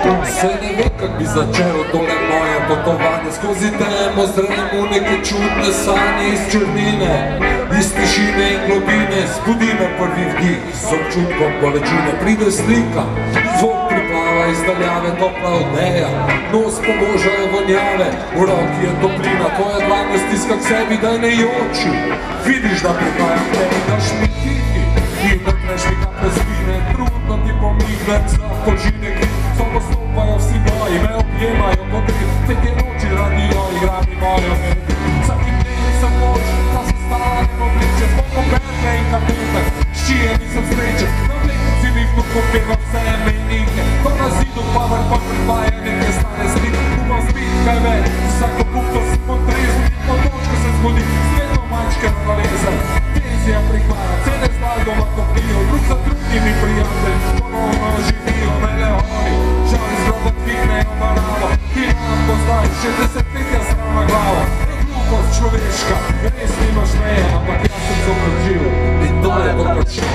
Saj ne vem, kak bi začelo tole moje potovanje. Skozi temo zrem v neke čudne sanje iz črnine, iz tišine in globine. Zbudi me prvi vdih z občutkom bolečine. Pride slika, zvok priplava iz daljave, topla odeja, nos pobožajo vonjave, v roki je toplina, tvoja dlanja stiska k sebi, daj ne joči. Vidiš, da prihajam k tebi, daš mi tihi in da treš mi kape spine. Trudno ti pomignem za požine gri, so postopajo vsi moji, me objemajo kot rit. Te te noči radijo, igra mi mojo melodi. Vsakim dnem sem moč, da se stanem obliče, spoko berbe in kapete, s čijemi sem srečen. Na vleku civilno popevam vse mejnike, ko na zidu PowerPoint predvaja neke stare slike. Upam spit kaj več, vsako bukto si potrezni, od točko se zbudi, svetlo manjčke naleza. Tenzija prihvala, cene zdaj doma kopijo, drug za drugimi prijatelji, ponovno živijo, ne le oni. Žal iz groba dvignejo naravo, ki nam ko zdaj še desetletja srama glava. Glupost človeška, res nimaš meje, ampak jaz sem se odločil in to je odločil.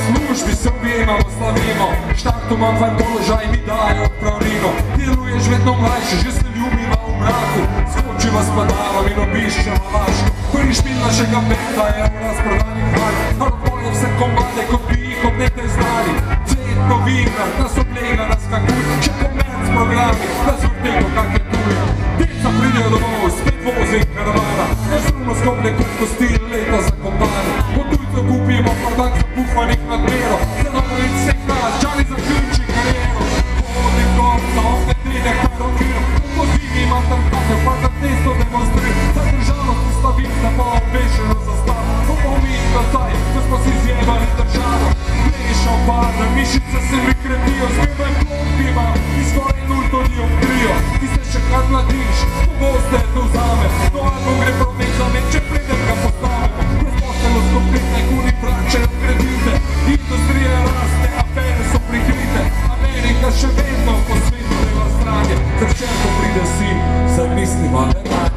Službi se objemamo, slavimo, štartu imam fajn položaj, mi dajo odpravnino. Deluješ vedno mlajše, že se ljubiva v mraku, skočiva s padalom in obiščeva Laško. Prvi špil našega benda je v razprodanih hrani, a odboje vse komade, kot bi jih od nekaj znali. Cvet novinar, nas oblega, nas kakuj, še komerc programi, nas odtego kak je tuj. Deca pridejo domov, spet vozi karavana, razumno skople kuposti, leta zakopane. Od tujcev kupimo pardak zapufanih nadmero, za novovic vseh nas, čali zaključi kariero. Hodim gorca, opne trine, kar okviram, po zimi imam tam kafe, pa za testo demonstriram. Za državnost ustavim, da pa obešeno zastav, opomit nazaj, ko smo si zjebali državo. Pleša opadne, mišice se mi kretijo, zbebaj klopima in skoraj nulto ni odkrijo. Ti se še kar mladiš, pogoste to vzame, no album gre promet za me, če pridem ga postavimo. Brezposelnost kompletne kuni vračajo kredite, industrija raste, afere so prikrite. Amerika še vedno po svetu dela stranje, za včerko pride sin, zamisliva ne nanje.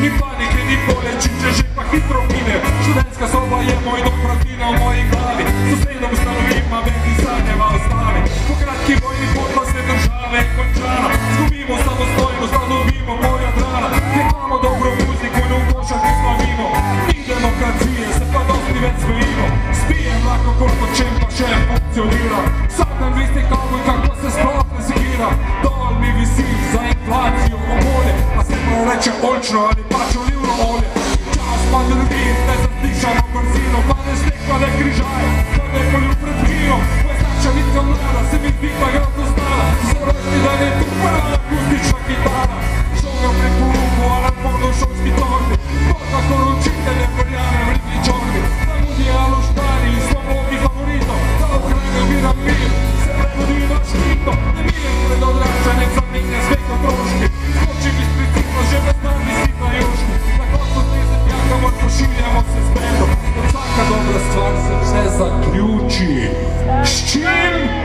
Ni panike, ni bolečiče, že pa hitro mine. Študentska soba je moj dom, praznina v moji glavi. Sosedom stanovim, a vedi sanjeva ostavi. Po kratki vojni potla se države končala. Zgubimo samostojnost, da dobimo moja drana. Imamo dobro muziko in v košarki slavimo. Ni demokracije, se pa dosti več zvojimo. Spijem lahko kot o čem pa še funkcionira. Vsakem listi kavuj, kako se sploh ne zgira. Dol mi visi za inflacijo okolje, a se pa reče olčno ali pač olivno olje. Čas pa drvi, ne zaslišamo brzino, pa ne sneg, pa ne križaj, pa ne polju pred kino. Moja značavica mlada, se mi zdi pa grad ostala. Zoročni dan je tu prva akustična kitara. Šoga preko ruku, a na polno šolski torbi. To tako učitelje verjame v ritmi čorbi. Na mundialu štari, svobodni favorito. Da ohrane vira mir, se prebudi naš hito. Ne mijem pred odračanjem, zamenja sveko troški. Skoči mi spricitno, že bez nami si na juški. Na koncu desetjaka mor pošiljamo se z bendom. Od vsaka dobra stvar se vse zaključi. S čim?